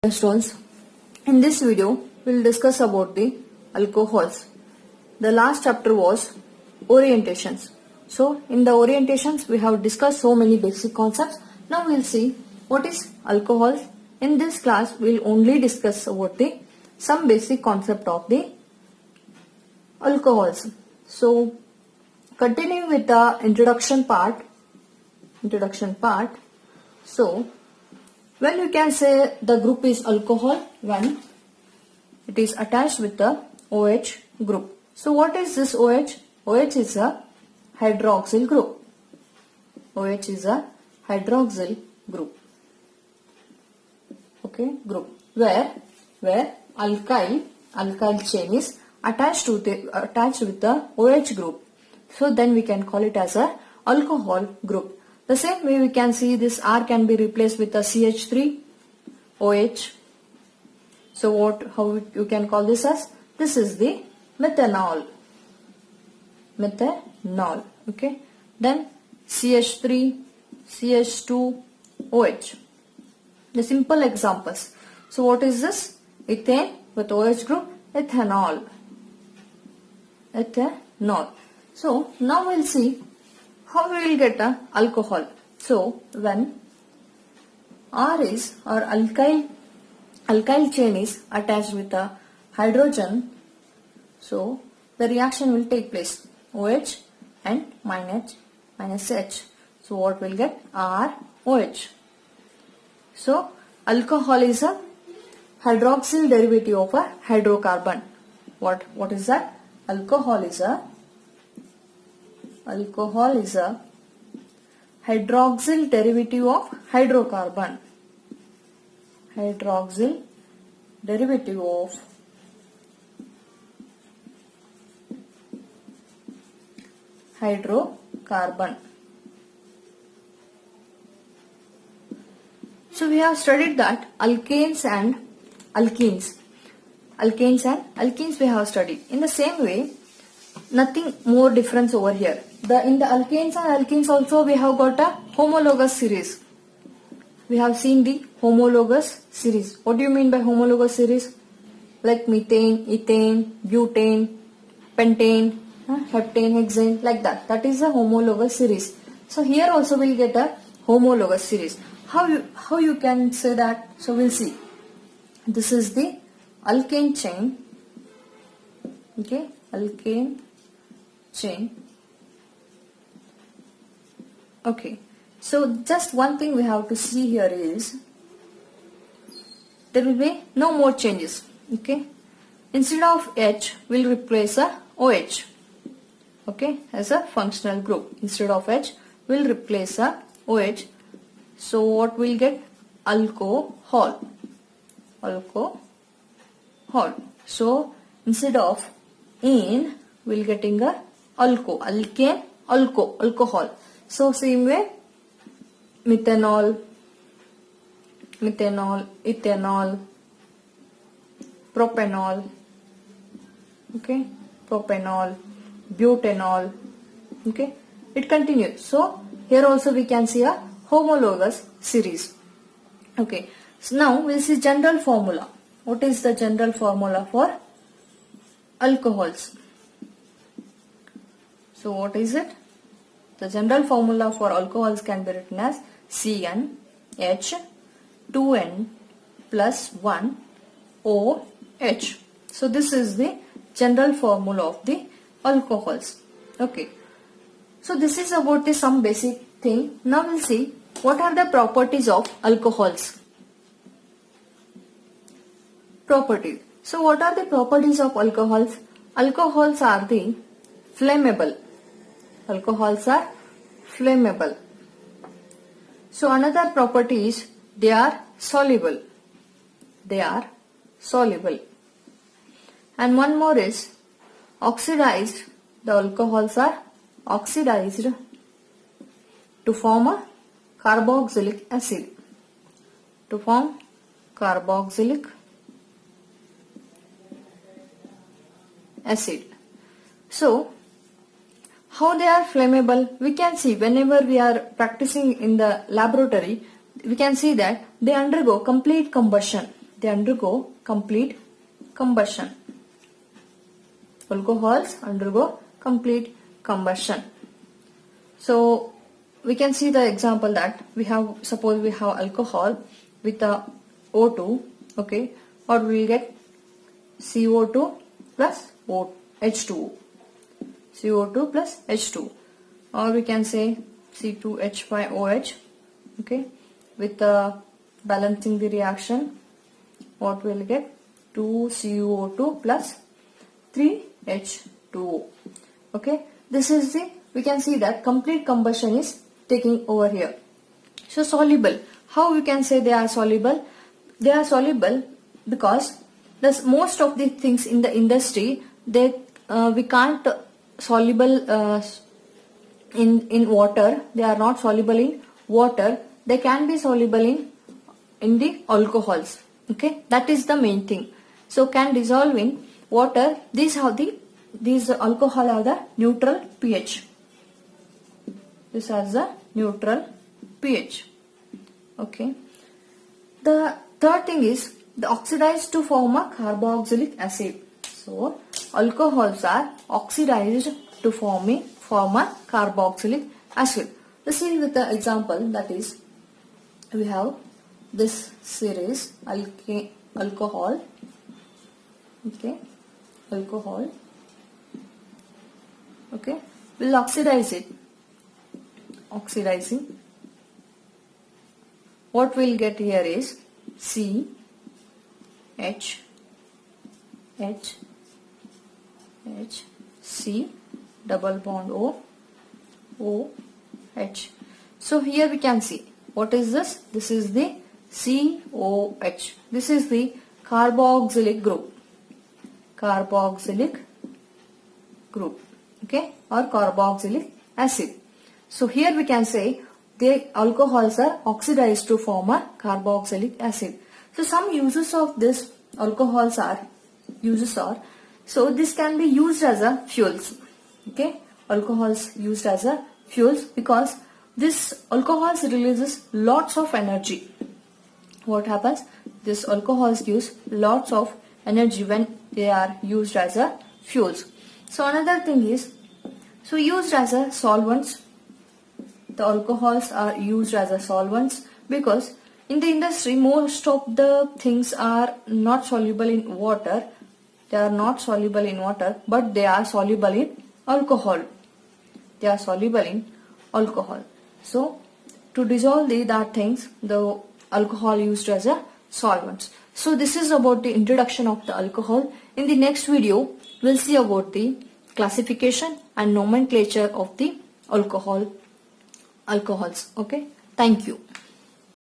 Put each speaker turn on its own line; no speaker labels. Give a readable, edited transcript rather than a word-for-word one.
Colesterols. In this video, we will discuss about the alcohols. The last chapter was orientations. So, in the orientations, we have discussed so many basic concepts. Now, we will see what is alcohols. In this class, we will only discuss about the some basic concept of the alcohols. So, continuing with the introduction part. So, when we can say the group is alcohol when it is attached with the OH group. So what is this OH? OH is a hydroxyl group. OH is a hydroxyl group. Okay, group where alkyl chain is attached with the OH group. So then we can call it as a alcohol group. The same way we can see this R can be replaced with a CH3 OH. So how you can call this as? This is the methanol. Okay. Then CH3, CH2 OH. The simple examples. So what is this? Ethane with OH group, ethanol. So now we'll see how we will get a alcohol. So when R is or alkyl chain is attached with a hydrogen, so the reaction will take place OH and minus H. So what will get? ROH. So alcohol is a hydroxyl derivative of a hydrocarbon. What is that? Alcohol is a hydroxyl derivative of hydrocarbon. Hydroxyl derivative of hydrocarbon. So we have studied that alkanes and alkenes. We have studied. In the same way, nothing more difference over here. In the alkanes and alkenes also we have got a homologous series. We have seen the homologous series. What do you mean by homologous series? Like methane, ethane, butane, pentane, heptane, hexane, like that. That is a homologous series. So here also we'll get a homologous series. How you can say that? So we'll see. This is the alkane chain. Okay, alkane chain. Okay, so just one thing we have to see here is there will be no more changes. Okay, instead of H we'll replace a OH. Okay, as a functional group. Instead of H we'll replace a OH. So what we'll get? Alcohol. So instead of ene we'll getting a alkane, alcohol. So same way, methanol, ethanol, propanol, okay, butanol, okay, it continues. So here also we can see a homologous series. Okay, so now we'll see general formula. What is the general formula for alcohols? So what is it? The general formula for alcohols can be written as CnH2n plus 1 OH. So this is the general formula of the alcohols. Okay. So this is about the some basic thing. Now we'll see what are the properties of alcohols. Properties. So what are the properties of alcohols? Alcohols are the flammable. Alcohols are flammable. So another property is they are soluble. And one more is oxidized. The alcohols are oxidized to form a carboxylic acid. So how they are flammable? We can see whenever we are practicing in the laboratory, we can see that they undergo complete combustion. they undergo complete combustion. Alcohols undergo complete combustion. So we can see the example that suppose we have alcohol with a O2, okay, or we will get CO2 plus H2O. CO2 plus H2, or we can say C2H5OH, okay, with balancing the reaction, what we will get? 2CO2 plus 3H2O. Okay, this is we can see that complete combustion is taking over here. So soluble, how we can say they are soluble? They are soluble because most of the things in the industry, we can't soluble in water. They are not soluble in water. They can be soluble in the alcohols. Okay, that is the main thing. So can dissolve in water. These alcohol have the neutral pH. This has the neutral pH. Okay. The third thing is the oxidized to form a carboxylic acid. So alcohols are oxidized to form a carboxylic acid. Let's see with the example, that is we have this series alcohol. Okay, alcohol. Okay, we'll oxidize it. Oxidizing. What we'll get here is C H C double bond O H. So here we can see what is this? This is the COH. This is the carboxylic group. Carboxylic group. Okay, or carboxylic acid. So here we can say the alcohols are oxidized to form a carboxylic acid. So some uses of this alcohols are so this can be used as a fuels. Okay, alcohols used as a fuels because this alcohols releases lots of energy. What happens? This alcohols gives lots of energy when they are used as a fuels. So another thing is, so used as a solvents. The alcohols are used as a solvents because in the industry most of the things are not soluble in water. They are not soluble in water, but they are soluble in alcohol. They are soluble in alcohol. So to dissolve that things, the alcohol used as a solvents. So this is about the introduction of the alcohol. In the next video, we'll see about the classification and nomenclature of the alcohols. Okay, thank you.